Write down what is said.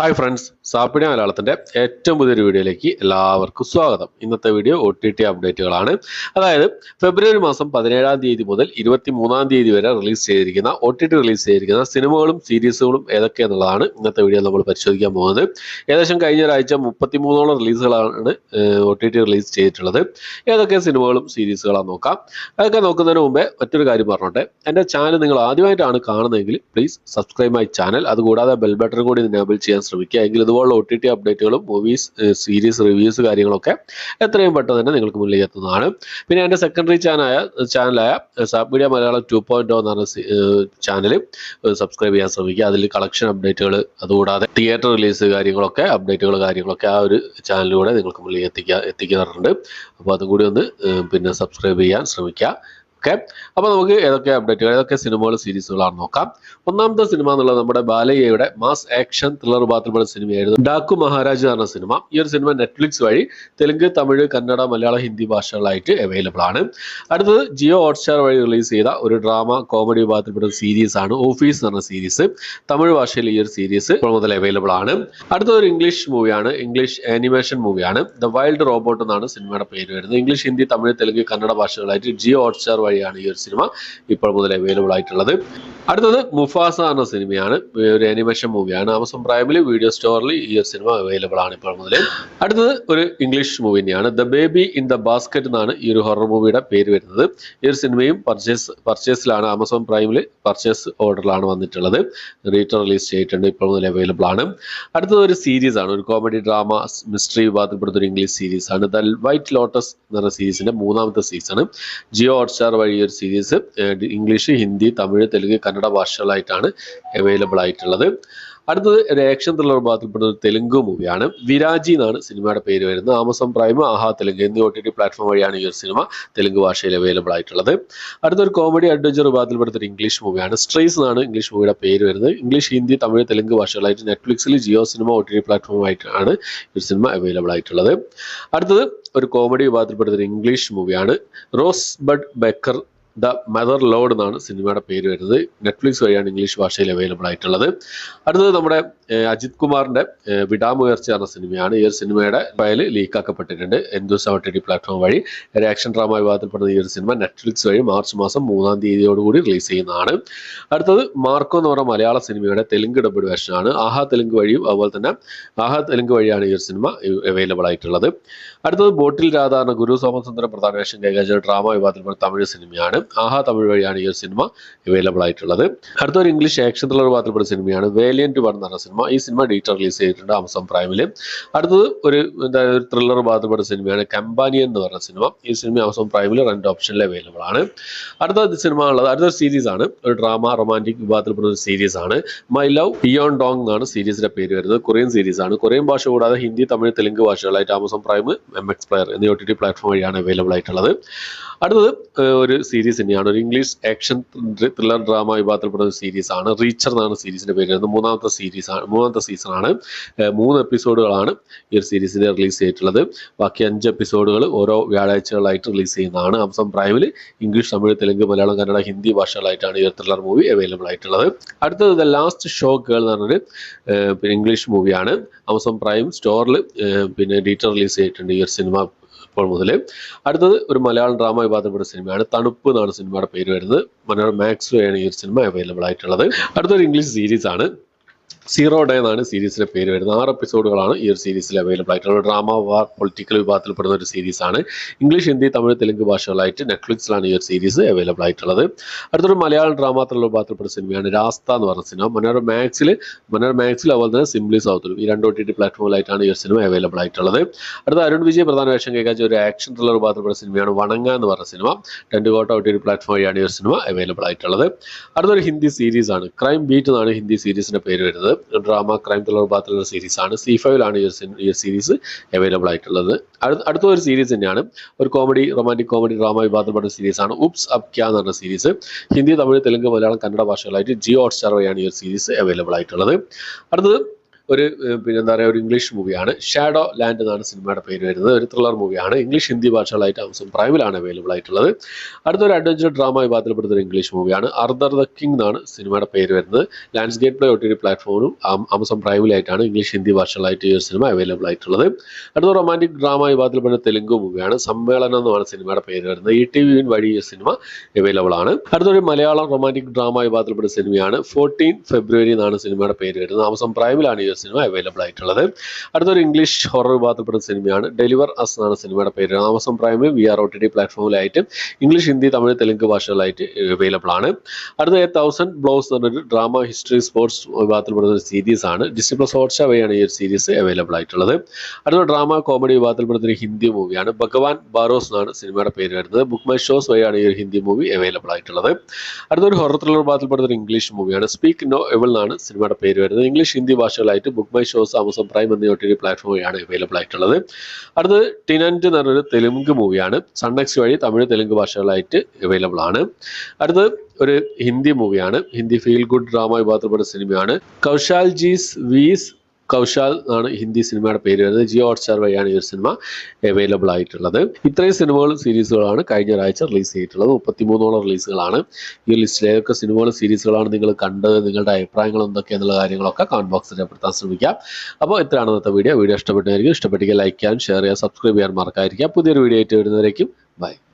Hi friends, സാപ്പിഡിയ മലയാളത്തിൻ്റെ ഏറ്റവും പുതിയൊരു വീഡിയോയിലേക്ക് എല്ലാവർക്കും സ്വാഗതം. ഇന്നത്തെ വീഡിയോ OTT അപ്ഡേറ്റുകളാണ്. അതായത് ഫെബ്രുവരി മാസം 17-ാം തീയതി മുതൽ 23-ാം തീയതി വരെ OTT റിലീസ് ചെയ്തിരിക്കുന്ന സിനിമകളും സീരീസുകളും ഏതൊക്കെയെന്നുള്ളതാണ് ഇന്നത്തെ വീഡിയോ നമ്മൾ പരിശോധിക്കാൻ പോകുന്നത്. ഏകദേശം കഴിഞ്ഞ ഒരാഴ്ച 33ഓളം റിലീസുകളാണ് OTT റിലീസ് ചെയ്തിട്ടുള്ളത്. ഏതൊക്കെ സിനിമകളും സീരീസുകളാണെന്ന് നോക്കാം. അതൊക്കെ നോക്കുന്നതിന് മുമ്പേ മറ്റൊരു കാര്യം പറഞ്ഞോട്ടെ. എൻ്റെ ചാനൽ നിങ്ങൾ ആദ്യമായിട്ടാണ് കാണുന്നതെങ്കിൽ പ്ലീസ് സബ്സ്ക്രൈബ് മൈ ചാനൽ. അതുകൂടാതെ ബെൽ ബട്ടൺ കൂടി എനേബിൾ ചെയ്യാൻ ശ്രമിക്കുക. എങ്കിൽ ഇതുപോലുള്ള OTT അപ്ഡേറ്റുകളും മൂവീസ് സീരീസ് റിവ്യൂസ് കാര്യങ്ങളൊക്കെ എത്രയും പെട്ടെന്ന് തന്നെ നിങ്ങൾക്ക് മുന്നിലേക്ക് എത്തുന്നതാണ്. പിന്നെ എൻ്റെ സെക്കൻഡറി ചാനലായ സാപ്പിഡിയ മലയാളം 2.0 എന്ന് പറഞ്ഞ ചാനൽ സബ്സ്ക്രൈബ് ചെയ്യാൻ ശ്രമിക്കുക. അതിൽ കളക്ഷൻ അപ്ഡേറ്റുകൾ, അതുകൂടാതെ തിയേറ്റർ റിലീസ് കാര്യങ്ങളൊക്കെ കാര്യങ്ങളൊക്കെ ആ ഒരു ചാനലിലൂടെ നിങ്ങൾക്ക് മുന്നിലേക്ക് എത്തിക്കാറുണ്ട്. അപ്പോൾ അതും കൂടി ഒന്ന് പിന്നെ സബ്സ്ക്രൈബ് ചെയ്യാൻ ശ്രമിക്കുക. ഓക്കെ, അപ്പോൾ നമുക്ക് ഏതൊക്കെ സിനിമകൾ സീരീസുകളാണ് നോക്കാം. ഒന്നാമത്തെ സിനിമ എന്നുള്ളത് നമ്മുടെ ബാലയ്യയുടെ മാസ് ആക്ഷൻ ത്രില്ലർ വിഭാഗത്തിൽപ്പെടുന്ന സിനിമയായിരുന്നു ഡാക്കു മഹാരാജ് എന്ന സിനിമ. ഈ ഒരു സിനിമ നെറ്റ്ഫ്ലിക്സ് വഴി തെലുങ്ക്, തമിഴ്, കന്നഡ, മലയാളം, ഹിന്ദി ഭാഷകളായിട്ട് അവൈലബിൾ ആണ്. അടുത്തത് ജിയോ ഹോട്ട്സ്റ്റാർ വഴി റിലീസ് ചെയ്ത ഒരു ഡ്രാമ കോമഡി വിഭാഗത്തിൽപ്പെടുന്ന സീരീസ് ആണ് ഓഫീസ് എന്ന് പറഞ്ഞ സീരീസ്. തമിഴ് ഭാഷയിൽ ഈ ഒരു സീരീസ് ഇപ്പോൾ മുതൽ അവൈലബിൾ ആണ്. അടുത്തത് ഒരു ഇംഗ്ലീഷ് മൂവിയാണ്, ഇംഗ്ലീഷ് ആനിമേഷൻ മൂവിയാണ്. ദ വൈൽഡ് റോബോട്ട് എന്നാണ് സിനിമയുടെ പേര് വരുന്നത്. ഇംഗ്ലീഷ്, ഹിന്ദി, തമിഴ്, തെലുങ്ക്, കന്നഡ ഭാഷകളായിട്ട് ജിയോ ഹോട്ട്സ്റ്റാർ വഴിയാണ് ഈ ഒരു സിനിമ ഇപ്പോൾ മുതൽ അവൈലബിൾ ആയിട്ടുള്ളത്. അടുത്തത് മുഫാസ എന്ന സിനിമയാണ്, ഒരു ആനിമേഷൻ മൂവിയാണ്. ആമസോൺ പ്രൈമിൽ വീഡിയോ സ്റ്റോറിൽ ഈ ഒരു സിനിമ അവൈലബിൾ ആണ് ഇപ്പോൾ മുതൽ. അടുത്തത് ഒരു ഇംഗ്ലീഷ് മൂവി തന്നെയാണ്, the baby in the basket എന്നാണ് ഈ ഒരു ഹൊറർ മൂവിയുടെ പേര് വരുന്നത്. ഈ ഒരു സിനിമയും പർച്ചേസിലാണ്, ആമസോൺ പ്രൈമിൽ പർച്ചേസ് ഓർഡറിലാണ് വന്നിട്ടുള്ളത്. റീറ്റർ റിലീസ് ചെയ്തിട്ടുണ്ട്, ഇപ്പോൾ മുതൽ അവൈലബിൾ ആണ്. അടുത്തത് ഒരു സീരീസ് ആണ്, ഒരു കോമഡി ഡ്രാമ മിസ്റ്ററി വിഭാഗത്തിൽപ്പെടുന്ന ഒരു ഇംഗ്ലീഷ് സീരീസ് ആണ്, ദ വൈറ്റ് ലോട്ടസ് എന്ന് പറഞ്ഞ സീരീസിന്റെ 3ാമത്തെ സീസൺ. ജിയോ ഹോട്ട്സ്റ്റാർ വഴി ഒരു സീരീസ് ഇംഗ്ലീഷ്, ഹിന്ദി, തമിഴ്, തെലുങ്ക്, കന്നഡ ഭാഷകളായിട്ടാണ് അവൈലബിൾ ആയിട്ടുള്ളത്. അടുത്തത് ഒരു ആക്ഷൻ ത്രില്ലർ വിഭാഗത്തിൽപ്പെടുന്ന ഒരു തെലുങ്ക് മൂവിയാണ്, വിരാജി എന്നാണ് സിനിമയുടെ പേര് വരുന്നത്. ആമസോൺ പ്രൈം, ആഹാ തെലുങ്ക് എന്നീ OTT പ്ലാറ്റ്ഫോം വഴിയാണ് ഈ ഒരു സിനിമ തെലുങ്ക് ഭാഷയിൽ അവൈലബിൾ ആയിട്ടുള്ളത്. അടുത്തൊരു കോമഡി അഡ്വഞ്ചർ വിഭാഗത്തിൽപ്പെടുന്ന ഒരു ഇംഗ്ലീഷ് മൂവിയാണ്, സ്ട്രേസ് എന്നാണ് ഇംഗ്ലീഷ് മൂവിയുടെ പേര് വരുന്നത്. ഇംഗ്ലീഷ്, ഹിന്ദി, തമിഴ്, തെലുങ്ക് ഭാഷകളായിട്ട് നെറ്റ്ഫ്ലിക്സിൽ ജിയോ സിനിമ OTT പ്ലാറ്റ്ഫോം ആയിട്ടാണ് ഈ ഒരു സിനിമ അവൈലബിൾ ആയിട്ടുള്ളത്. അടുത്തത് ഒരു കോമഡി വിഭാഗത്തിൽപ്പെടുന്ന ഒരു ഇംഗ്ലീഷ് മൂവിയാണ്, rose bud Baker the mother load എന്നാണ് സിനിമയുടെ പേര് വരുന്നത്. നെറ്റ്ഫ്ലിക്സ് വഴിയാണ് ഇംഗ്ലീഷ് ഭാഷയിൽ അവൈലബിൾ ആയിട്ടുള്ളത്. അടുത്തത് നമ്മുടെ അജിത് കുമാറിന്റെ വിടാമുയർച്ച എന്ന സിനിമയാണ്. ഈ ഒരു സിനിമയുടെ ഫയൽ ലീക്കാക്കപ്പെട്ടിട്ടുണ്ട് എൻഡോസ് OTT പ്ലാറ്റ്ഫോം വഴി. ഒരു ആക്ഷൻ ഡ്രാമ വിഭാഗത്തിൽപ്പെടുന്ന ഈ ഒരു സിനിമ നെറ്റ്ഫ്ലിക്സ് വഴി മാർച്ച് മാസം 3-ാം തീയതിയോടുകൂടി റിലീസ് ചെയ്യുന്നതാണ്. അടുത്തത് മാർക്കോ എന്ന് പറഞ്ഞ മലയാള സിനിമയുടെ തെലുങ്ക് ഡബ്ഡ് വേർഷനാണ്. ആഹാ തെലുങ്ക് വഴിയും അതുപോലെ തന്നെ ആഹാ തെലുങ്ക് വഴിയാണ് ഈ ഒരു സിനിമ അവൈലബിൾ ആയിട്ടുള്ളത്. അടുത്തത് ബോട്ടിൽ രാധ എന്ന ഗുരു സോമസുന്ദരം പ്രധാന വേഷം കൈകാര്യം ഡ്രാമ വിഭാഗത്തിൽപ്പെടുന്ന തമിഴ് സിനിമയാണ്. ആഹാ തമിഴ് വഴിയാണ് ഈ ഒരു സിനിമ അവൈലബിൾ ആയിട്ടുള്ളത്. അടുത്തൊരു ഇംഗ്ലീഷ് ആക്ഷൻ ത്രില്ലർ വിഭാഗത്തിൽപ്പെടുന്ന സിനിമയാണ് വേലിയന്റ് 1 എന്ന് പറഞ്ഞ സിനിമ. ഈ സിനിമ ഡീറ്റർ റിലീസ് ചെയ്തിട്ടുണ്ട് ആമസോൺ പ്രൈമിൽ. അടുത്തത് ഒരു ത്രില്ലർ വിഭാഗത്തിൽപ്പെടുന്ന സിനിമയാണ് കമ്പാനിയൻ എന്ന് പറഞ്ഞ സിനിമ. ഈ സിനിമ ആമസോൺ പ്രൈമിൽ റെന്റ് ഓപ്ഷനിൽ അവൈലബിൾ ആണ്. അടുത്ത സിനിമ ഉള്ളത് അടുത്തൊരു സീരീസ് ആണ്, ഒരു ഡ്രാമ റൊമാൻറ്റിക് വിഭാഗത്തിൽപ്പെടുന്ന ഒരു സീരീസ് ആണ്, മൈ ലവ് ബിയോണ്ട് ഡോങ് എന്നാണ് സീരീസിന്റെ പേര് വരുന്നത്. കൊറിയൻ സീരീസ് ആണ്. കൊറിയൻ ഭാഷ കൂടാതെ ഹിന്ദി, തമിഴ്, തെലുങ്ക് ഭാഷകളായിട്ട് ആമസോൺ പ്രൈം, MX പ്ലെയർ എന്നീ OTT പ്ലാറ്റ്ഫോം വഴിയാണ് അവൈലബിൾ ആയിട്ടുള്ളത്. അടുത്തത് ഒരു സീരീസ് തന്നെയാണ്, ഒരു ഇംഗ്ലീഷ് ആക്ഷൻ ത്രില്ലർ ഡ്രാമ വിഭാഗത്തിൽപ്പെടുന്ന സീരീസ് ആണ്, റീച്ചർ എന്നാണ് സീരീസിന്റെ പേര് വരുന്നത്. 3ാമത്തെ സീസൺ ആണ്. 3 എപ്പിസോഡുകളാണ് ഈ ഒരു സീരീസിൽ റിലീസ് ചെയ്തിട്ടുള്ളത്. ബാക്കി 5 എപ്പിസോഡുകൾ ഓരോ വ്യാഴാഴ്ചകളായിട്ട് റിലീസ് ചെയ്യുന്നതാണ്. ആമസോൺ പ്രൈമിൽ ഇംഗ്ലീഷ്, തമിഴ്, തെലുങ്ക്, മലയാളം, കന്നഡ, ഹിന്ദി ഭാഷകളായിട്ടാണ് ഈ ഒരു ത്രില്ലർ മൂവി അവൈലബിൾ ആയിട്ടുള്ളത്. അടുത്തത് ദ ലാസ്റ്റ് ഷോ ഗേൾ എന്ന് പറഞ്ഞൊരു ഇംഗ്ലീഷ് മൂവിയാണ്. ആമസോൺ പ്രൈം സ്റ്റോറിൽ പിന്നെ ഡീറ്റർ റിലീസ് ചെയ്തിട്ടുണ്ട് ഈ ഒരു സിനിമ ഇപ്പോൾ മുതൽ. അടുത്തത് ഒരു മലയാളം ഡ്രാമ വിഭാഗത്തിൽപ്പെട്ട സിനിമയാണ്, തണുപ്പ് എന്നാണ് സിനിമയുടെ പേര് വരുന്നത്. മലയാളം മാക്സ് വഴിയാണ് ഈ ഒരു സിനിമ അവൈലബിൾ ആയിട്ടുള്ളത്. അടുത്തൊരു ഇംഗ്ലീഷ് സീരീസ് ആണ്, സീറോ ഡേ എന്നാണ് സീരീസിന്റെ പേര് വരുന്നത്. 6 എപ്പിസോഡുകളാണ് ഈ ഒരു സീരീസിൽ അവൈലബിൾ ആയിട്ടുള്ള ഡ്രാമ വാർ പൊളിറ്റിക്കൽ വിഭാഗത്തിൽപ്പെടുന്ന ഒരു സീരീസ് ആണ്. ഇംഗ്ലീഷ്, ഹിന്ദി, തമിഴ്, തെലുങ്ക് ഭാഷകളായിട്ട് നെറ്റ്ഫ്ലിക്സിലാണ് ഈ ഒരു സീരീസ് അവൈലബിൾ ആയിട്ടുള്ളത്. അടുത്തൊരു മലയാളം ഡ്രാമ ത്രില്ലർ വിഭാഗത്തിൽപ്പെടുന്ന സിനിമയാണ് രാസ്ത എന്ന് പറഞ്ഞ സിനിമ. മനോരമ മാക്സിൽ അതുപോലെ തന്നെ സിംപ്ലി സൗത്തിലും ഈ 2 OTT പ്ലാറ്റ്ഫോമിലായിട്ടാണ് ഈ ഒരു സിനിമ അവൈലബിൾ ആയിട്ടുള്ളത്. അടുത്ത അരുൺ വിജയ് പ്രധാന വേഷം കൈകാര്യം ഒരു ആക്ഷൻ ത്രില്ലർ വിഭാഗത്തിൽപ്പെടുന്ന സിനിമയാണ് വണങ്ങ എന്ന് പറഞ്ഞ സിനിമ. 2 OTT പ്ലാറ്റ്ഫോം വഴിയാണ് ഈ ഒരു സിനിമ അവൈലബിൾ ആയിട്ടുള്ളത്. അടുത്തൊരു ഹിന്ദി സീരീസ് ആണ്, ക്രൈം ബീറ്റ് എന്നാണ് ഹിന്ദി സീരീസിന്റെ പേര് വരുന്നത്. ഡ്രാമ ക്രൈം ത്രില്ലർ വിഭാഗത്തിലുള്ള സീരീസ് ആണ്. C5 ഈ സീരീസ് അവൈലബിൾ ആയിട്ടുള്ളത്. അടുത്ത ഒരു സീരീസ് തന്നെയാണ്, ഒരു റൊമാൻറ്റിക് കോമഡി ഡ്രാമ വിഭാഗത്തിൽപ്പെട്ട സീരീസ് ആണ് ഉപ്സ് അബ് ക്യാ എന്ന് പറഞ്ഞ സീരീസ്. ഹിന്ദി, തമിഴ്, തെലുങ്ക്, മലയാളം, കന്നഡ ഭാഷകളായിട്ട് ജിയോ ഹോട്ട്സ്റ്റാർ വഴിയാണ് ഈ ഒരു സീരീസ് അവൈലബിൾ ആയിട്ടുള്ളത്. അടുത്തത് ഒരു പിന്നെ എന്താ പറയുക ഒരു ഇംഗ്ലീഷ് മൂവിയാണ്. ഷാഡോ ലാൻഡ് എന്നാണ് സിനിമയുടെ പേര് വരുന്നത്. ഒരു ത്രില്ലർ മൂവിയാണ്. ഇംഗ്ലീഷ് ഹിന്ദി ഭാഷകളായിട്ട് ആമസോൺ പ്രൈമിലാണ് അവൈലബിൾ ആയിട്ടുള്ളത്. അടുത്തൊരു അഡ്വഞ്ചർ ഡ്രാമ വിഭാഗത്തിൽപ്പെടുന്ന ഒരു ഇംഗ്ലീഷ് മൂവിയാണ്. അർദർ ദ കിങ് എന്നാണ് സിനിമയുടെ പേര് വരുന്നത്. ലാൻഡ്സ്കേപ്പ് പ്ലേ OTT പ്ലാറ്റ്ഫോമിലും ആമസോൺ പ്രൈമിലായിട്ടാണ് ഇംഗ്ലീഷ് ഹിന്ദി ഭാഷകളായിട്ട് ഈ ഒരു സിനിമ അവൈലബിൾ ആയിട്ടുള്ളത്. അടുത്ത റൊമാൻറ്റിക് ഡ്രാമ വിഭാഗത്തിൽപ്പെടുന്ന തെലുങ്ക് മൂവിയാണ്. സമ്മേളനം എന്നാണ് സിനിമയുടെ പേര് വരുന്നത്. ETV വഴി ഈ സിനിമ അവൈലബിൾ ആണ്. അടുത്തൊരു മലയാളം റൊമാൻറ്റിക് ഡ്രാമ വിഭാഗത്തിൽപ്പെടുന്ന സിനിമയാണ് 14 ഫെബ്രുവരി എന്നാണ് സിനിമയുടെ പേര് വരുന്നത്. ആമസോൺ പ്രൈമിലാണ് ഈ സിനിമ അവൈലബിൾ ആയിട്ടുള്ളത്. അടുത്തൊരു ഇംഗ്ലീഷ് ഹൊറർ വിഭാഗത്തിൽപ്പെടുന്ന സിനിമയാണ് ഡെലിവർ അസ് എന്നാണ് സിനിമയുടെ പേര്. ആമസോൺ പ്രൈമിൽ VR OTT പ്ലാറ്റ്ഫോമിലായിട്ട് ഇംഗ്ലീഷ് ഹിന്ദി തമിഴ് തെലുങ്ക് ഭാഷകളായിട്ട് അവൈലബിൾ ആണ്. അടുത്ത 1000 ബ്ലോസ് എന്നൊരു ഡ്രാമ ഹിസ്റ്ററി സ്പോർട്സ് വിഭാഗത്തിൽപ്പെടുന്ന ഒരു സീരീസ് ആണ്. Disney+ ഹോട്ട്സ്റ്റാർ വഴിയാണ് ഈ ഒരു സീരീസ് അവൈലബിൾ ആയിട്ടുള്ളത്. അടുത്ത ഡ്രാമ കോമഡി വിഭാഗത്തിൽപ്പെടുന്ന ഒരു ഹിന്ദി മൂവിയാണ്. ഭഗവാൻ ബാരോസ് എന്നാണ് സിനിമയുടെ പേര് വരുന്നത്. ബുക്ക് മൈ ഷോസ് വഴിയാണ് ഈ ഒരു ഹിന്ദി മൂവി അവൈലബിൾ ആയിട്ടുള്ളത്. അടുത്തൊരു ഹൊറർ ത്രില്ലർ വിഭാഗത്തിൽപ്പെടുന്ന ഒരു ഇംഗ്ലീഷ് മൂവിയാണ്. സ്പീക്ക് നോ എവിൾ എന്നാണ് സിനിമയുടെ പേര് വരുന്നത്. ഇംഗ്ലീഷ് ഹിന്ദി ഭാഷകളായിട്ട് book my shows Amazon Prime എന്നീ OTT പ്ലാറ്റ്ഫോം വഴിയാണ് അവൈലബിൾ ആയിട്ടുള്ളത്. അടുത്തത് ടിനന്റ് എന്ന് പറഞ്ഞൊരു തെലുങ്ക് മൂവിയാണ്. സൺനെക്സ്റ്റ് വഴി തമിഴ് തെലുങ്ക് ഭാഷകളായിട്ട് അവൈലബിൾ ആണ്. അടുത്തത് ഒരു ഹിന്ദി മൂവിയാണ്. ഹിന്ദി ഫീൽ ഗുഡ് ഡ്രാമ വിഭാഗത്തിൽപ്പെടുന്ന സിനിമയാണ്. കൗശാൽ ജീസ് വീസ് കൗശാൽ എന്നാണ് ഹിന്ദി സിനിമയുടെ പേര് വരുന്നത്. ജിയോ ഹോട്ട്സ്റ്റാർ വഴിയാണ് ഈ ഒരു സിനിമ അവൈലബിൾ ആയിട്ടുള്ളത്. ഇത്രയും സിനിമകളും സീരീസുകളാണ് കഴിഞ്ഞ ഒരാഴ്ച റിലീസ് ചെയ്തിട്ടുള്ളത്. 33ഓളം റിലീസുകളാണ്. ഈ ലിസ്റ്റിലെ ഏതൊക്കെ സിനിമകളും സീരീസുകളാണ് നിങ്ങൾ കണ്ടത്, നിങ്ങളുടെ അഭിപ്രായങ്ങൾ എന്തൊക്കെയെന്നുള്ള കാര്യങ്ങളൊക്കെ കമന്റ് ബോക്സിൽ രേഖപ്പെടുത്താൻ ശ്രമിക്കാം. അപ്പോൾ ഇത്രയാണ് ഇന്നത്തെ വീഡിയോ. ഇഷ്ടപ്പെട്ടായിരിക്കും. ഇഷ്ടപ്പെട്ടെങ്കിൽ ലൈക്ക് ചെയ്യാൻ, ഷെയർ ചെയ്യാൻ, സബ്സ്ക്രൈബ് ചെയ്യാൻ മറക്കാതിരിക്കുക. പുതിയൊരു വീഡിയോ ആയിട്ട് വരുന്നവരേക്കും ബൈ.